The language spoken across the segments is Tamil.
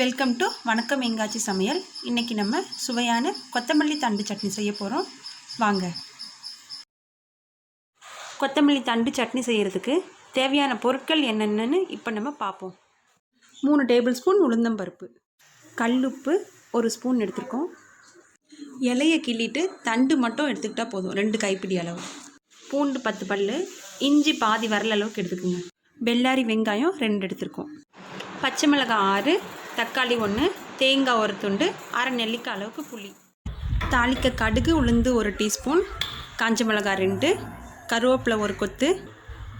வெல்கம் டு வணக்கம் எங்காச்சி சமையல். இன்றைக்கி நம்ம சுவையான கொத்தமல்லி தண்டு சட்னி செய்ய போகிறோம். வாங்க. கொத்தமல்லி தண்டு சட்னி செய்கிறதுக்கு தேவையான பொருட்கள் என்னென்னு இப்போ நம்ம பார்ப்போம். 3 டேபிள் ஸ்பூன் உளுந்தம்பருப்பு, கல்லுப்பு 1 ஸ்பூன் எடுத்துருக்கோம். இலையை கிள்ளிட்டு தண்டு மட்டும் எடுத்துக்கிட்டால் போதும், 2 கைப்பிடி அளவு. பூண்டு 10 பல், இஞ்சி பாதி வரல அளவுக்கு எடுத்துக்கோங்க. பெல்லாரி வெங்காயம் 2 எடுத்துருக்கோம். பச்சை மிளகாய் 6, தக்காளி 1, தேங்காய் 1 துண்டு, அரை நெல்லிக்காய் அளவுக்கு புளி. தாளிக்க கடுகு உளுந்து 1 டீஸ்பூன், காஞ்ச மிளகாய் 2, கருவேப்பிலை 1 கொத்து,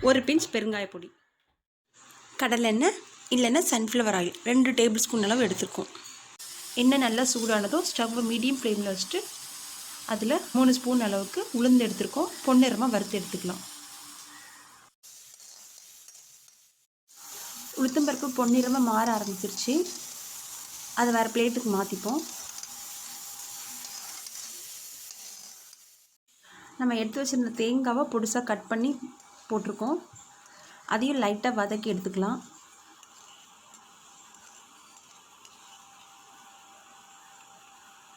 1 பிஞ்ச் பெருங்காய பொடி. கடலெண்ணெய் இல்லைன்னா சன்ஃப்ளவர் ஆயில் 2 டேபிள் ஸ்பூன் அளவு எடுத்துருக்கோம். எண்ணெய் நல்லா சூடானதும் ஸ்டவ்வை மீடியம் ஃப்ளேமில் வச்சுட்டு அதில் 3 ஸ்பூன் அளவுக்கு உளுந்து எடுத்துருக்கோம். பொன்னிறமாக வறுத்து எடுத்துக்கலாம். உளுத்தம்பருப்பு பொன்னிறமாக மாற ஆரம்பிச்சிருச்சு. அதை வேறு பிளேட்டுக்கு மாற்றிப்போம். நம்ம எடுத்து வச்சுருந்த தேங்காவை பொடிசாக கட் பண்ணி போட்டிருக்கோம். அதையும் லைட்டாக வதக்கி எடுத்துக்கலாம்.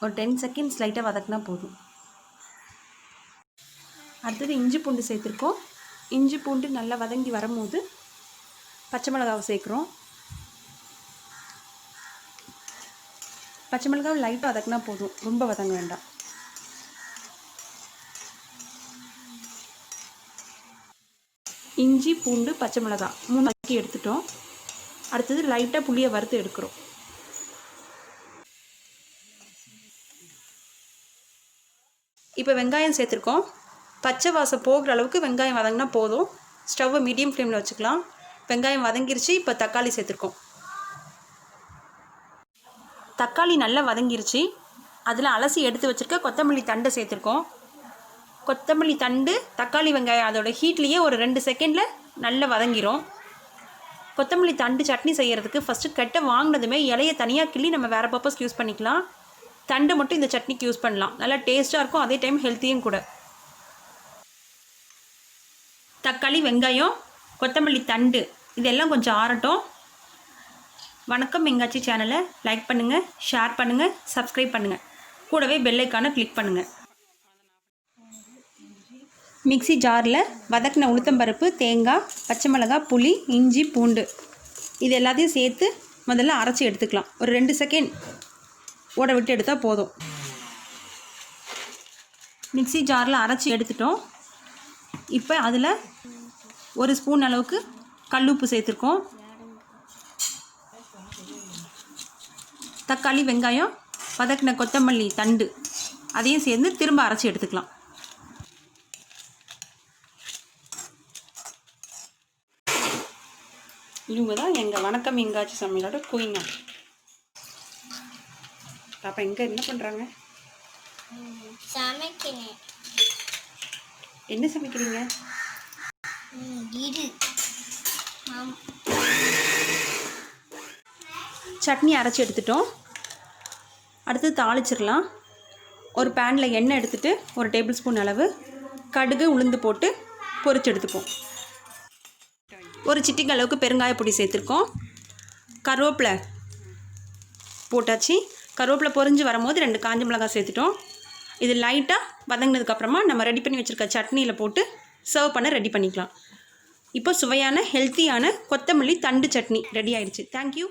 ஒரு 10 செகண்ட்ஸ் லைட்டாக வதக்கினா போதும். அடுத்தது இஞ்சி பூண்டு சேர்த்துருக்கோம். இஞ்சி பூண்டு நல்லா வதங்கி வரும்போது பச்சை மிளகாவை சேர்க்குறோம். பச்சை மிளகாவை லைட்டாக வதக்கினா போதும், ரொம்ப வதங்க வேண்டாம். இஞ்சி பூண்டு பச்சை மிளகாய் 3 வதக்கி எடுத்துட்டோம். அடுத்தது லைட்டாக புளியை வறுத்து எடுக்கிறோம். இப்போ வெங்காயம் சேர்த்துருக்கோம். பச்சை வாசம் போகிற அளவுக்கு வெங்காயம் வதங்கினா போதும். ஸ்டவ்வை மீடியம் ஃப்ளேமில் வச்சுக்கலாம். வெங்காயம் வதங்கிருச்சு. இப்போ தக்காளி சேர்த்துருக்கோம். தக்காளி நல்லா வதங்கிருச்சு. அதில் அலசி எடுத்து வச்சுருக்க கொத்தமல்லி தண்டை சேர்த்துருக்கோம். கொத்தமல்லி தண்டு தக்காளி வெங்காயம் அதோட ஹீட்லேயே ஒரு 2 செகண்டில் நல்லா வதங்கிரும். கொத்தமல்லி தண்டு சட்னி செய்கிறதுக்கு ஃபஸ்ட்டு கட்டை வாங்கினதுமே இலையை தனியாக கிள்ளி நம்ம வேறு பர்பஸ்க்கு யூஸ் பண்ணிக்கலாம். தண்டு மட்டும் இந்த சட்னிக்கு யூஸ் பண்ணலாம். நல்லா டேஸ்ட்டாக இருக்கும், அதே டைம் ஹெல்த்தியும் கூட. தக்காளி வெங்காயம் கொத்தமல்லி தண்டு இதெல்லாம் கொஞ்சம் ஆறட்டும். வணக்கம் எங்காச்சி சேனலை லைக் பண்ணுங்கள், ஷேர் பண்ணுங்கள், சப்ஸ்கிரைப் பண்ணுங்கள். கூடவே பெல் ஐக்கானை கிளிக் பண்ணுங்கள். மிக்ஸி ஜாரில் வதக்கின உளுத்தம்பருப்பு, தேங்காய், பச்சை மிளகாய், புளி, இஞ்சி பூண்டு இது எல்லாத்தையும் சேர்த்து முதல்ல அரைச்சி எடுத்துக்கலாம். ஒரு 2 செகண்ட் ஓட விட்டு எடுத்தால் போதும். மிக்ஸி ஜாரில் அரைச்சி எடுத்துட்டோம். இப்போ அதில் 1 ஸ்பூன் அளவுக்கு கல்லுப்பு சேர்த்துருக்கோம். தக்காளி வெங்காயம் வதக்கின கொத்தமல்லி தண்டு அதையும் சேர்ந்து திரும்ப அரைச்சி எடுத்துக்கலாம். இவங்க தான் எங்கள் வணக்கம் எங்காச்சி சமையலோட குயினா. பாப்பா எங்கே என்ன பண்ணுறாங்க? சமைக்கிறேன். என்ன சமைக்கிறீங்க? சட்னி அரைச்சி எடுத்துட்டோம். அடுத்து தாளிச்சிடலாம். ஒரு பேனில் எண்ணெய் எடுத்துகிட்டு 1 டேபிள் ஸ்பூன் அளவு கடுகு உளுந்து போட்டு பொரிச்சு எடுத்துப்போம். ஒரு சிட்டிக்கு அளவுக்கு பெருங்காய பொடி சேர்த்துருக்கோம். கருவேப்பிலை போட்டாச்சு. கருவேப்பிலை பொரிஞ்சு வரும்போது 2 காஞ்ச மிளகாய் சேர்த்துட்டோம். இது லைட்டாக வதங்கினதுக்கப்புறமா நம்ம ரெடி பண்ணி வச்சுருக்க சட்னியில் போட்டு சர்வ் பண்ண ரெடி பண்ணிக்கலாம். இப்போ சுவையான ஹெல்த்தியான கொத்தமல்லி தண்டு சட்னி ரெடி ஆயிடுச்சு. தேங்க்யூ.